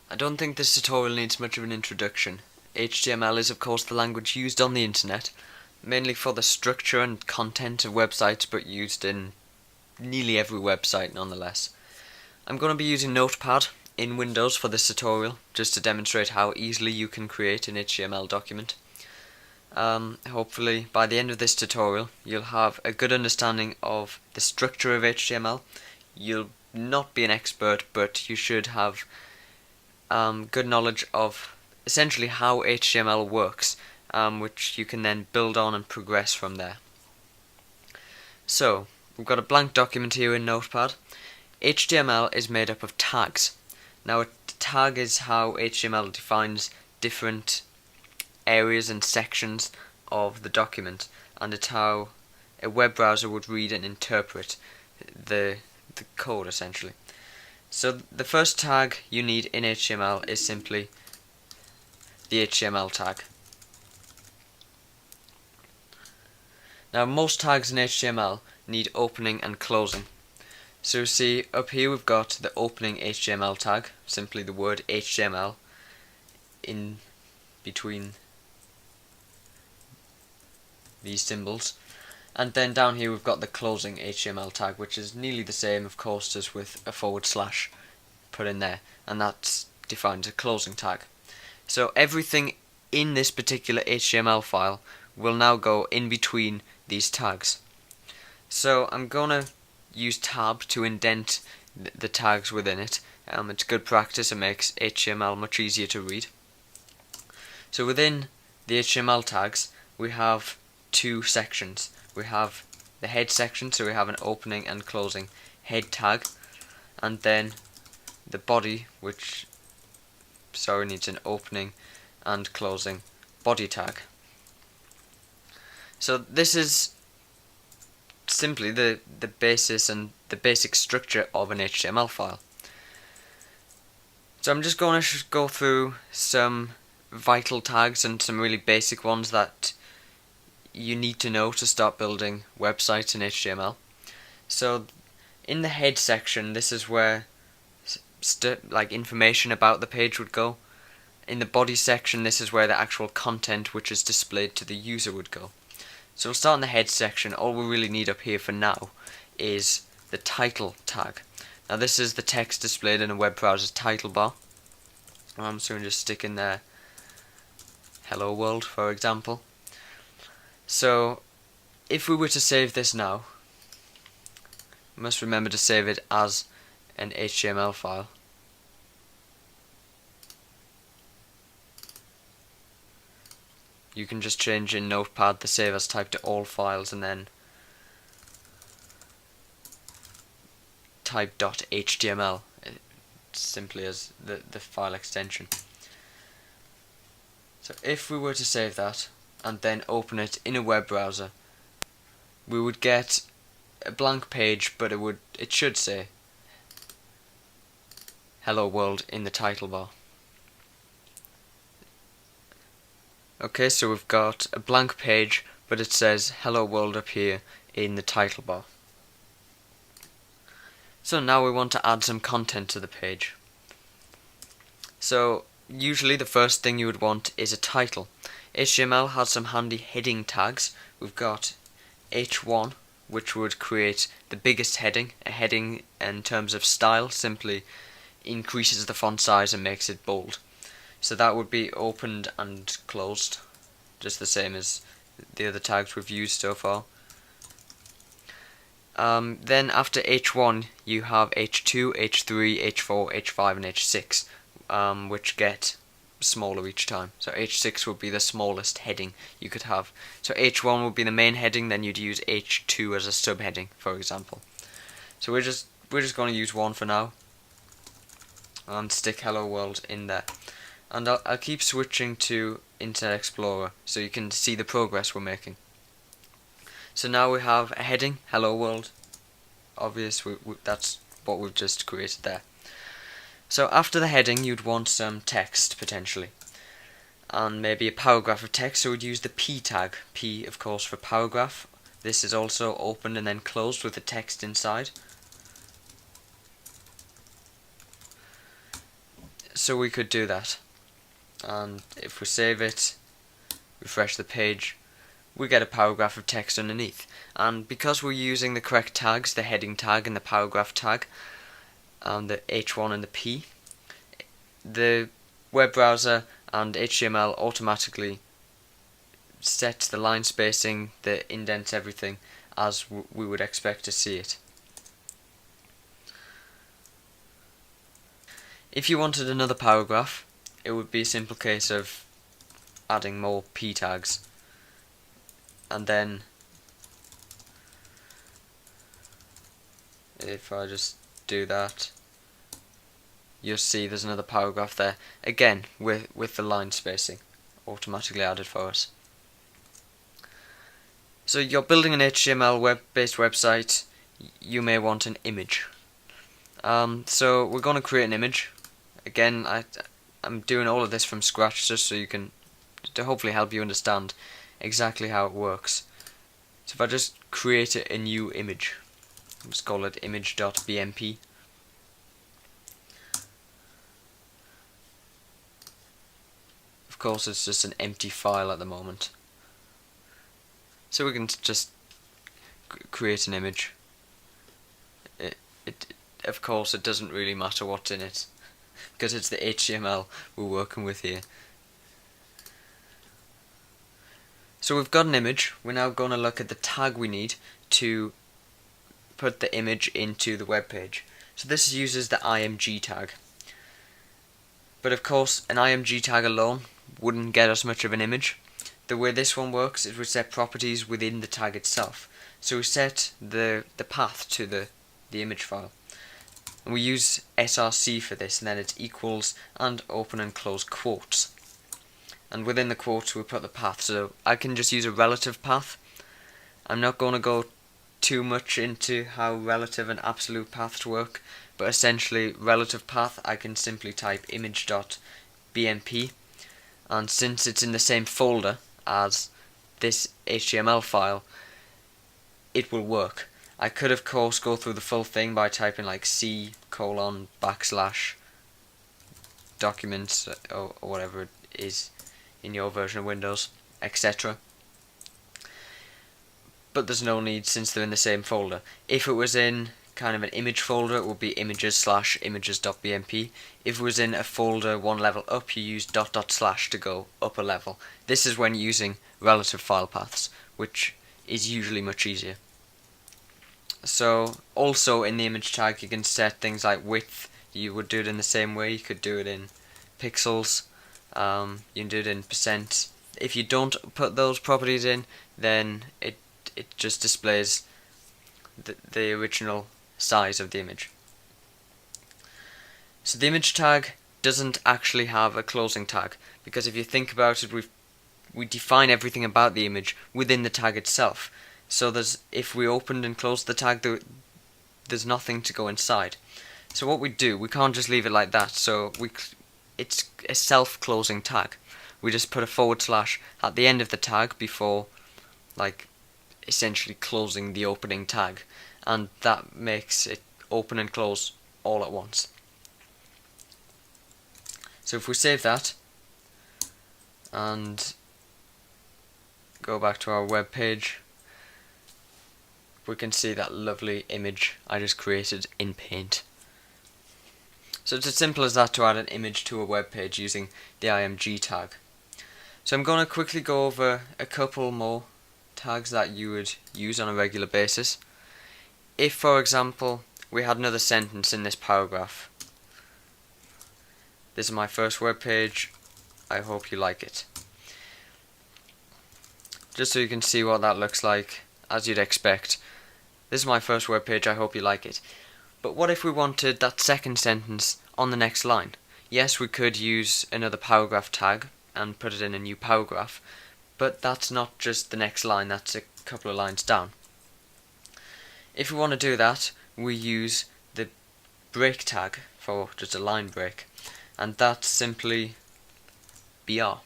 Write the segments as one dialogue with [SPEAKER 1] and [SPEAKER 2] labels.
[SPEAKER 1] I don't think this tutorial needs much of an introduction. HTML is of course the language used on the internet, mainly for the structure and content of websites, but used in nearly every website nonetheless. I'm going to be using Notepad in Windows for this tutorial, just to demonstrate how easily you can create an HTML document. Hopefully by the end of this tutorial you'll have a good understanding of the structure of HTML. You'll not be an expert, but you should have good knowledge of essentially how HTML works, which you can then build on and progress from there. So, we've got a blank document here in Notepad. HTML is made up of tags. Now, a tag is how HTML defines different areas and sections of the document, and it's how a web browser would read and interpret the code essentially. So the first tag you need in HTML is simply the HTML tag. Now most tags in HTML need opening and closing. So see up here we've got the opening HTML tag, simply the word HTML in between these symbols. And then down here we've got the closing HTML tag, which is nearly the same of course as with a / put in there, and that defines a closing tag. So everything in this particular HTML file will now go in between these tags. So I'm gonna use tab to indent the tags within it. It's good practice, it makes HTML much easier to read. So within the HTML tags we have two sections. We have the head section, so we have an opening and closing head tag, and then the body, which needs an opening and closing body tag. So this is simply the basis and the basic structure of an HTML file. So I'm just going to go through some vital tags and some really basic ones that you need to know to start building websites in HTML. So in the head section, this is where like information about the page would go. In the body section, this is where the actual content which is displayed to the user would go. So we'll start in the head section. All we really need up here for now is the title tag. Now this is the text displayed in a web browser's title bar. So we'll just stick in there hello world, for example. So if we were to save this now, we must remember to save it as an HTML file. You can just change in Notepad the save as type to all files and then type .html simply as the file extension. So if we were to save that and then open it in a web browser, we would get a blank page, but it should say hello world in the title bar. Okay, so we've got a blank page, but it says hello world up here in the title bar. So now we want to add some content to the page. So usually the first thing you would want is a title. HTML has some handy heading tags. We've got H1, which would create the biggest heading. A heading in terms of style simply increases the font size and makes it bold. So that would be opened and closed, just the same as the other tags we've used so far. Then after H1 you have H2, H3, H4, H5 and H6, which get smaller each time. So H6 would be the smallest heading you could have. So H1 would be the main heading, then you'd use H2 as a subheading, for example. So we're just going to use one for now and stick hello world in there. And I'll keep switching to Internet Explorer so you can see the progress we're making. So now we have a heading, hello world. Obvious, that's what we've just created there. So after the heading you'd want some text potentially, and maybe a paragraph of text, so we'd use the P tag. P of course for paragraph. This is also opened and then closed with the text inside. So we could do that, and if we save it, refresh the page, we get a paragraph of text underneath. And because we're using the correct tags, the heading tag and the paragraph tag, and the H1 and the P, the web browser and HTML automatically sets the line spacing, the indents, everything as we would expect to see it. If you wanted another paragraph, it would be a simple case of adding more P tags, and then if I just do that, you'll see there's another paragraph there, again with the line spacing automatically added for us. So you're building an HTML web-based website, you may want an image. So we're going to create an image. Again, I'm doing all of this from scratch just so you can, to hopefully help you understand exactly how it works. So if I just create a new image, let's call it image.bmp. Of course it's just an empty file at the moment. So we can just create an image. Of course it doesn't really matter what's in it, because it's the HTML we're working with here. So we've got an image. We're now going to look at the tag we need to put the image into the web page. So this uses the img tag. But of course an img tag alone wouldn't get us much of an image. The way this one works is we set properties within the tag itself. So we set the path to the image file. And we use src for this, and then it's equals and open and close quotes. And within the quotes we put the path. So I can just use a relative path. I'm not going to go too much into how relative and absolute paths work, but essentially relative path I can simply type image.bmp, and since it's in the same folder as this HTML file, it will work. I could of course go through the full thing by typing like c:\documents or whatever it is in your version of Windows, etc. But there's no need since they're in the same folder. If it was in kind of an image folder, it would be images/images.bmp. If it was in a folder one level up, you use .. to go up a level. This is when using relative file paths, which is usually much easier. So also in the image tag you can set things like width. You would do it in the same way. You could do it in pixels, you can do it in percent. If you don't put those properties in, then it just displays the original size of the image. So the image tag doesn't actually have a closing tag, because if you think about it, we define everything about the image within the tag itself. So if we opened and closed the tag, there's nothing to go inside. So what we do, we can't just leave it like that. So it's a self-closing tag. We just put a / at the end of the tag before, like, essentially closing the opening tag, and that makes it open and close all at once. So if we save that and go back to our web page, we can see that lovely image I just created in Paint. So it's as simple as that to add an image to a web page using the img tag. So I'm going to quickly go over a couple more tags that you would use on a regular basis. If, for example, we had another sentence in this paragraph. This is my first web page. I hope you like it. Just so you can see what that looks like, as you'd expect. This is my first web page. I hope you like it. But what if we wanted that second sentence on the next line? Yes, we could use another paragraph tag and put it in a new paragraph, but that's not just the next line, that's a couple of lines down. If we want to do that, we use the break tag for just a line break, and that's simply BR.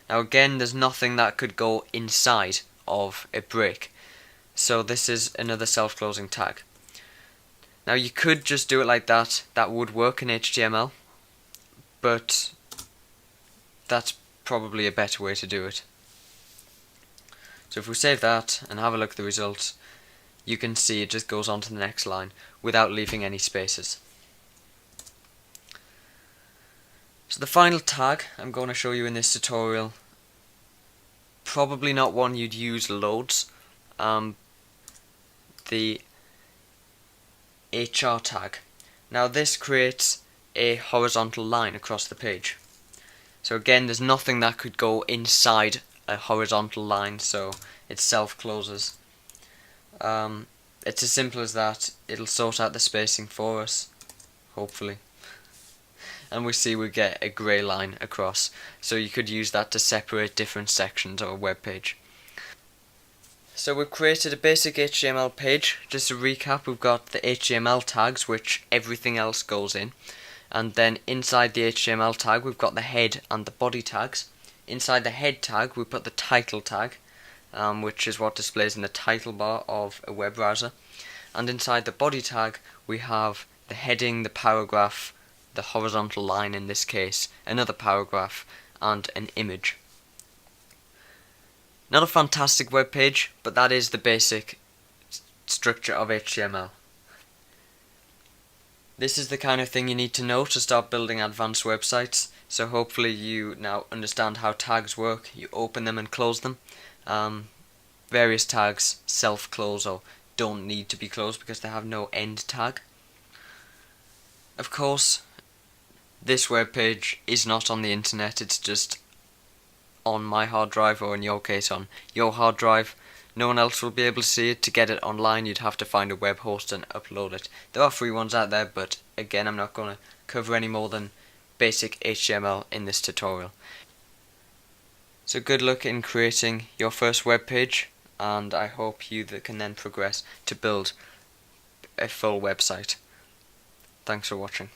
[SPEAKER 1] Now again, there's nothing that could go inside of a break, so this is another self-closing tag. Now you could just do it like that, that would work in HTML, but that's probably a better way to do it. So if we save that and have a look at the results, you can see it just goes on to the next line without leaving any spaces. So the final tag I'm going to show you in this tutorial, probably not one you'd use loads, the HR tag. Now this creates a horizontal line across the page. So again, there's nothing that could go inside a horizontal line, so it self-closes. It's as simple as that. It'll sort out the spacing for us, hopefully. And we see we get a grey line across, so you could use that to separate different sections of a web page. So we've created a basic HTML page. Just to recap, we've got the HTML tags, which everything else goes in, and then inside the HTML tag we've got the head and the body tags. Inside the head tag we put the title tag, which is what displays in the title bar of a web browser, and inside the body tag we have the heading, the paragraph, the horizontal line in this case, another paragraph, and an image. Not a fantastic web page, but that is the basic structure of HTML. This is the kind of thing you need to know to start building advanced websites, so hopefully you now understand how tags work. You open them and close them. Various tags self-close or don't need to be closed because they have no end tag. Of course, this web page is not on the internet, it's just on my hard drive, or in your case on your hard drive. No one else will be able to see it. To get it online you'd have to find a web host and upload it. There are free ones out there, but again I'm not going to cover any more than basic HTML in this tutorial. So good luck in creating your first web page, and I hope you can then progress to build a full website. Thanks for watching.